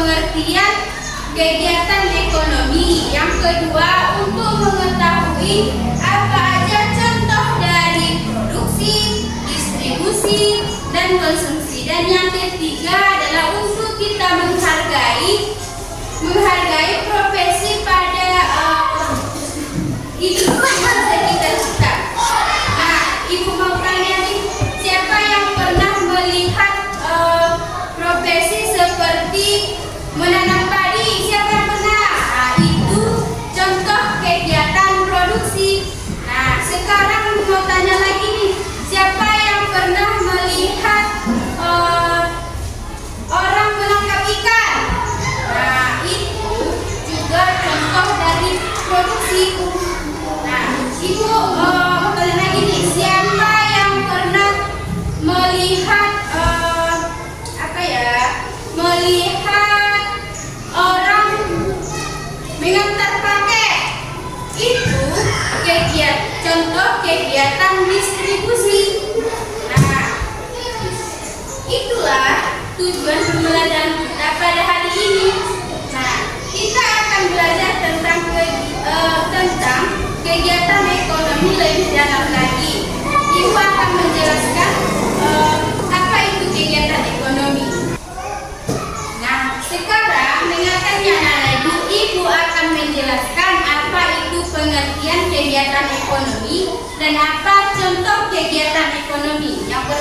pengertian kegiatan ekonomi. Yang kedua, untuk mengetahui apa aja contoh dari produksi, distribusi, dan konsumsi. Dan yang ketiga adalah untuk kita menghargai profesi pada hidup kita suka. Nah, Ibu mau tanya nih, siapa yang pernah melihat profesi seperti menanam padi? Siapa yang pernah? Nah, itu contoh kegiatan produksi. Nah, sekarang mau tanya lagi nih, siapa yang pernah melihat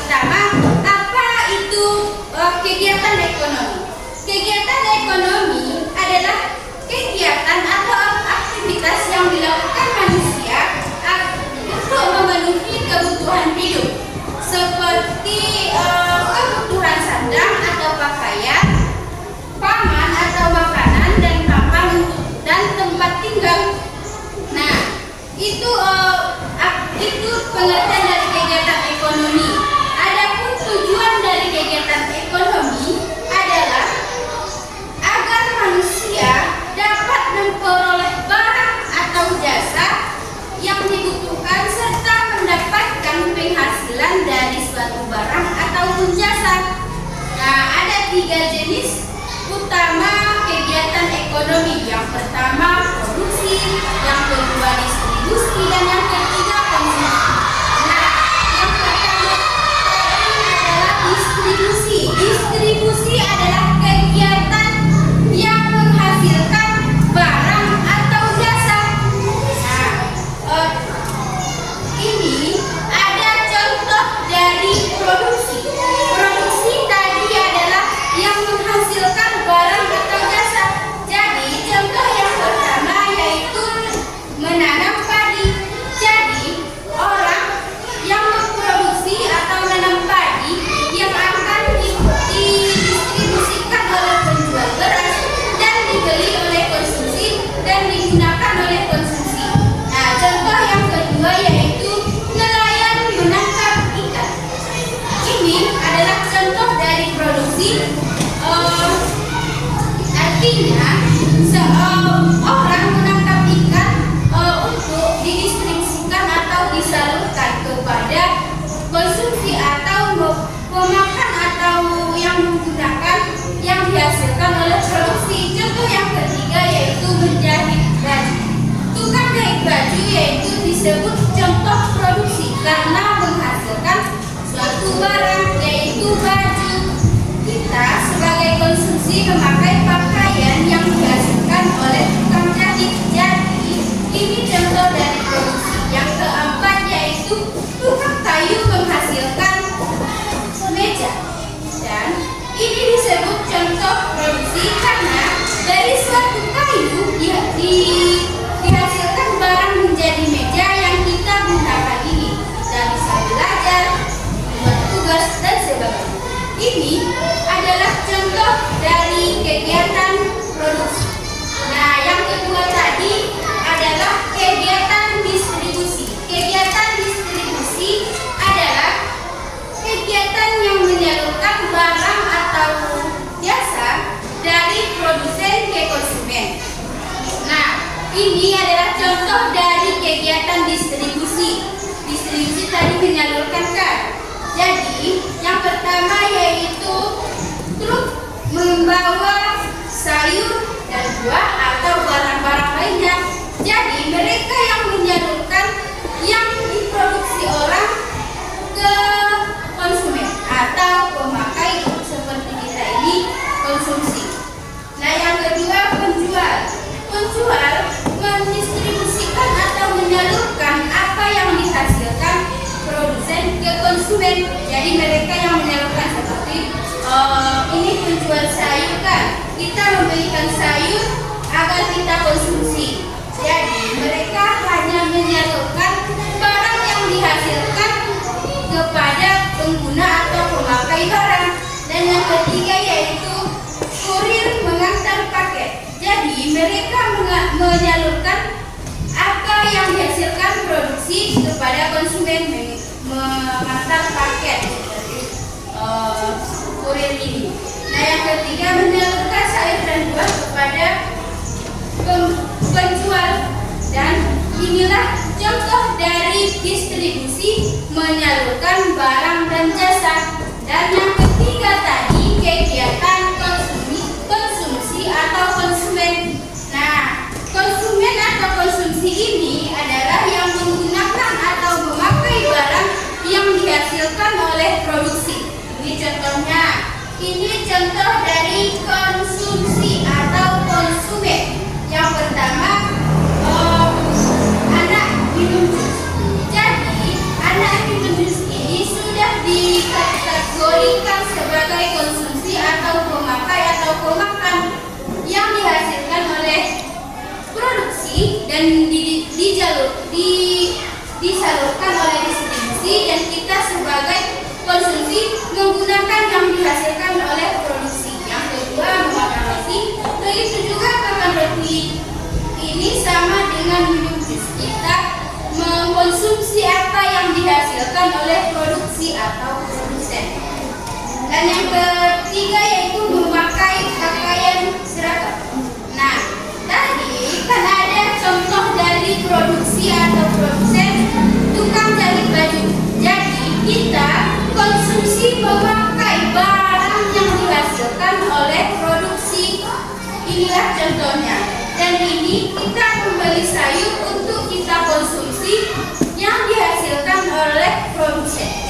pertama, apa itu kegiatan ekonomi? Kegiatan ekonomi adalah kegiatan atau aktivitas yang dilakukan manusia untuk memenuhi kebutuhan hidup, seperti kebutuhan sandang atau pakaian, pangan atau makanan, dan papan dan tempat tinggal. Nah, itu pengertian dari kegiatan ekonomi. Adapun tujuan dari kegiatan ekonomi adalah agar manusia dapat memperoleh barang atau jasa yang dibutuhkan serta mendapatkan penghasilan dari suatu barang ataupun jasa. Nah, ada 3 jenis utama kegiatan ekonomi. Yang pertama produksi, yang kedua distribusi, dan yang ketiga konsumsi. Nah, yang pertama adalah distribusi. Distribusi adalah kegiatan yang menghasilkan barang atau jasa. Nah, ini ada contoh dari produksi. Produksi tadi adalah yang menghasilkan barang atau jasa. Jadi contoh yang pertama yaitu menanam padi. Jadi orang yang memproduksi atau menanam padi yang akan didistribusikan oleh penjual beras dan dibeli oleh konsumsi dan digunakan oleh konsumsi. Nah, contoh yang kedua yaitu nelayan menangkap ikan. Ini adalah contoh dari produksi. Artinya orang menangkap ikan untuk didistribusikan atau disalurkan kepada konsumsi atau pemakan atau yang menggunakan yang dihasilkan oleh produksi. Contoh yang ketiga yaitu menjahit baju. Tukang jahit baju yaitu disebut contoh produksi karena menghasilkan suatu barang yaitu baju. Kita sebagai konsumsi memakai pakaian yang dihasilkan oleh tukang jahit. Jadi ini contoh dari produksi. Yang keempat yaitu tukang kayu menghasilkan meja. Dan ini disebut contoh produksi karena dari suatu kayu dihasilkan barang menjadi meja yang kita gunakan ini. Kita bisa belajar, membuat tugas, dan sebagainya. Ini adalah contoh dari kegiatan produksi. Nah, yang kedua tadi adalah kegiatan distribusi. Kegiatan distribusi adalah kegiatan yang menyalurkan barang atau jasa dari produsen ke konsumen. Nah, ini adalah contoh dari kegiatan distribusi. Distribusi tadi menyalurkan kan. Jadi, yang pertama yaitu truk membawa sayur dan buah atau barang-barang lainnya. Jadi, mereka yang menyalurkan yang diproduksi orang ke konsumen atau pemakai seperti kita ini konsumsi. Nah, yang kedua penjual. Penjual mendistribusikan atau menyalurkan apa yang dihasilkan produsen ke konsumen. Jadi mereka yang menyalurkan seperti ini penjual sayur kan. Kita membelikan sayur agar kita konsumsi. Jadi mereka hanya menyalurkan barang yang dihasilkan kepada pengguna atau pemakai barang. Dan yang ketiga yaitu kurir mengantar paket. Jadi mereka menyalurkan apa yang dihasilkan produksi kepada konsumen, mengantar paket seperti kurir ini. Nah, yang ketiga menyalurkan sayur dan buah kepada penjual. Dan inilah contoh dari distribusi menyalurkan barang dan jasa. Dan yang ketiga tadi kegiatan konsumsi atau konsumen. Nah, konsumen atau konsumsi ini adalah yang menggunakan atau memakai barang yang dihasilkan oleh produksi. Ini contohnya. Ini contoh dari konsumsi atau konsumen. Yang pertama, anak minum jus. Jadi, anak minum jus ini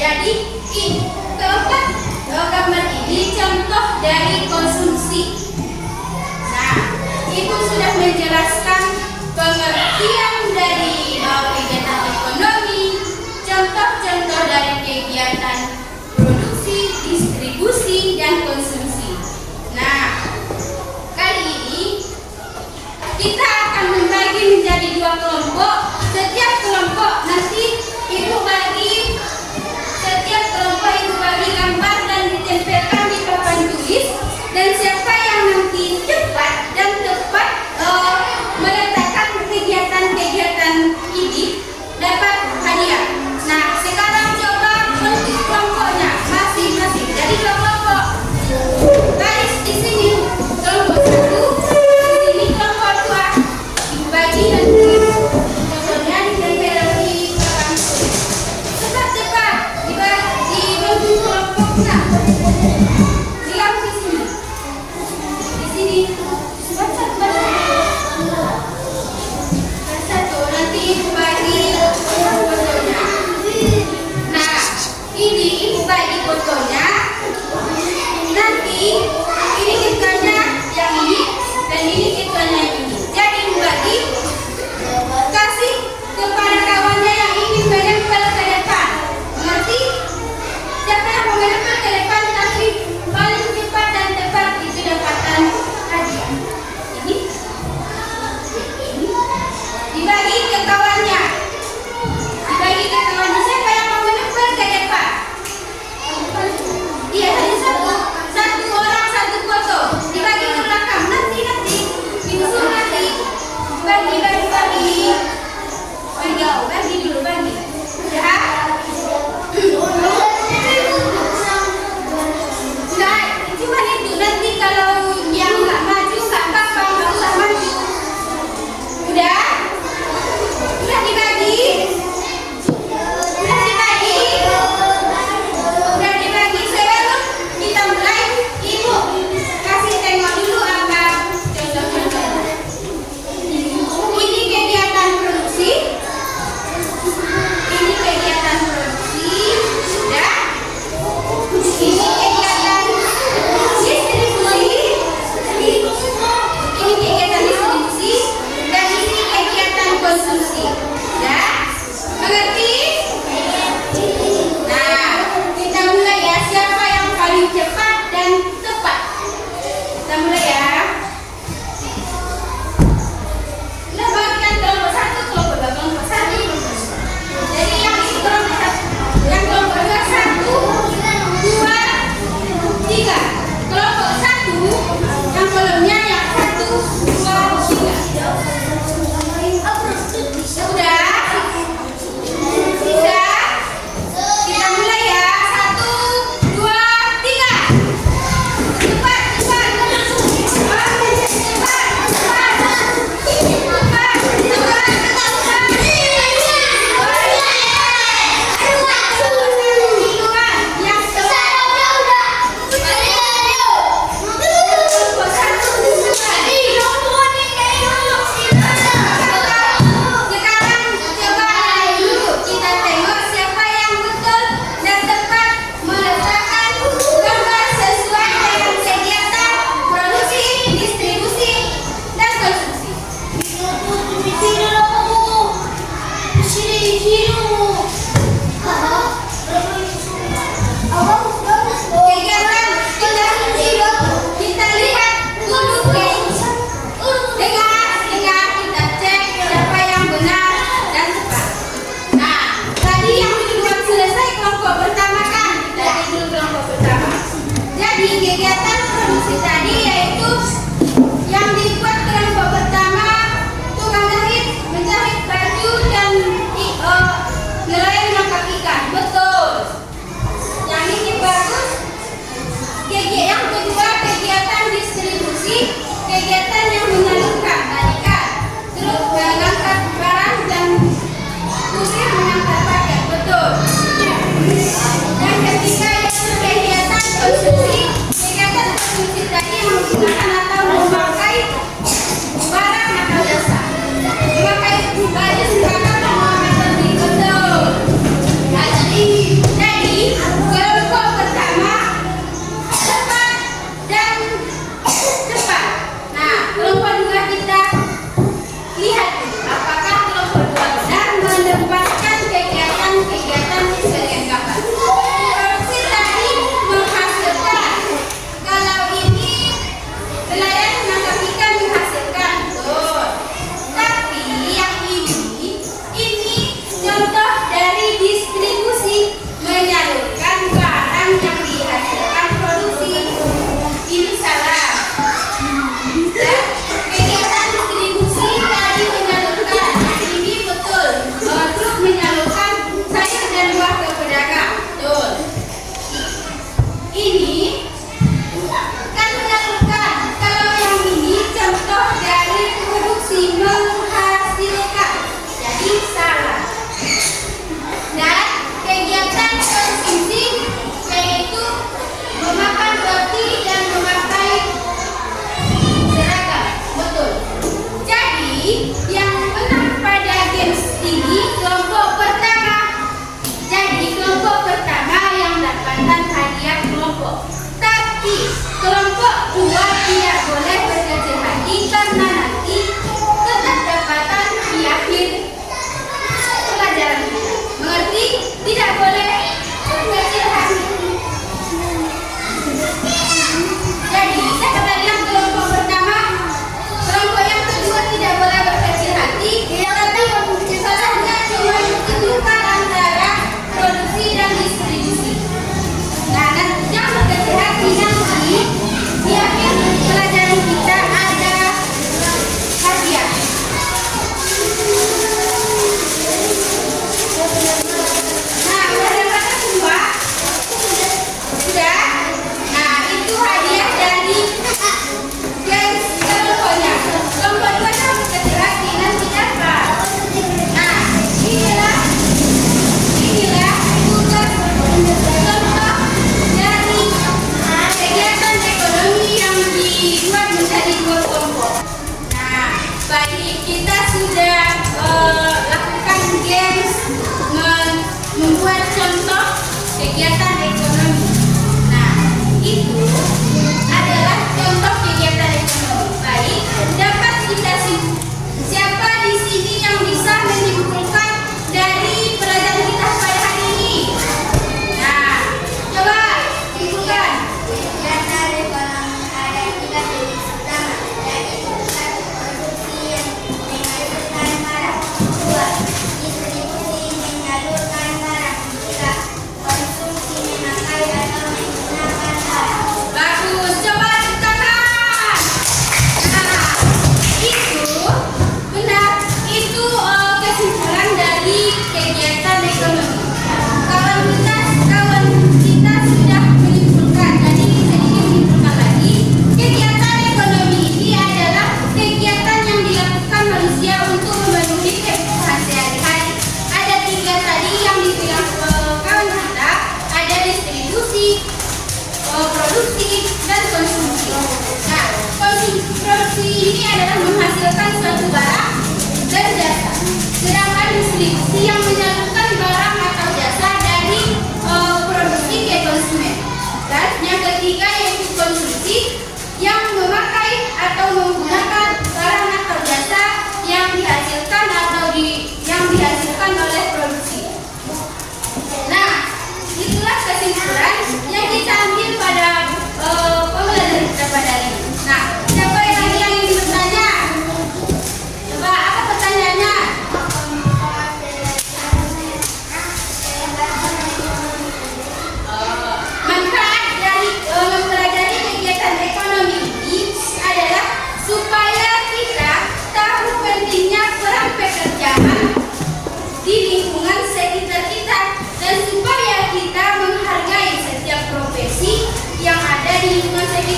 Jadi keempat gambar ini contoh dari konsumsi. Nah, Ibu sudah menjelaskan pengertian dari kegiatan ekonomi, contoh-contoh dari kegiatan produksi, distribusi, dan konsumsi. Nah, kali ini kita akan membagi menjadi 2 kelompok. Setiap kelompok nanti Ibu bagi gambar dan ditempelkan di papan tulis, dan siapa yang nanti cepat dan tepat meletakkan kegiatan-kegiatan ini dapat hadiah. Nah, sekarang coba bentuk kelompoknya masing-masing. Jadi 2 kelompok. Baris di sini kelompok 1, di sini kelompok 2. Dibagi nanti contohnya ditempel di papan tulis. Cepat-cepat dibagi bentuk kelompok 6. Diam di sini. Di sini. Cepat-cepat. Satu, nanti Ibu bagi fotonya. Nah, ini Ibu bagi fotonya. Nanti ini kitanya yang ini dan ini kitanya yang ini. Jadi Ibu bagi, kasih kepada kawannya yang ingin menempel ke depan. Mengerti? Siapa yang mau menempel ke depan kasih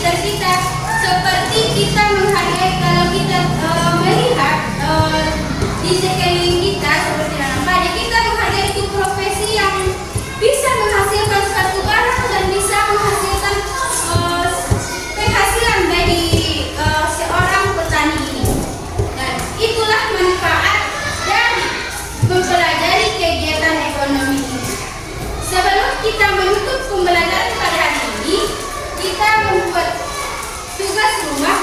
sekitar kita. Seperti kita menghargai, kalau kita melihat di sekeliling kita seperti nanam padi, kita menghargai itu profesi yang bisa menghasilkan suatu barang dan bisa menghasilkan penghasilan bagi seorang petani ini. Dan itulah manfaat dari mempelajari kegiatan ekonomi ini. Sebelum kita menutup pembelajaran pada hari ini, kita membuat tugas rumah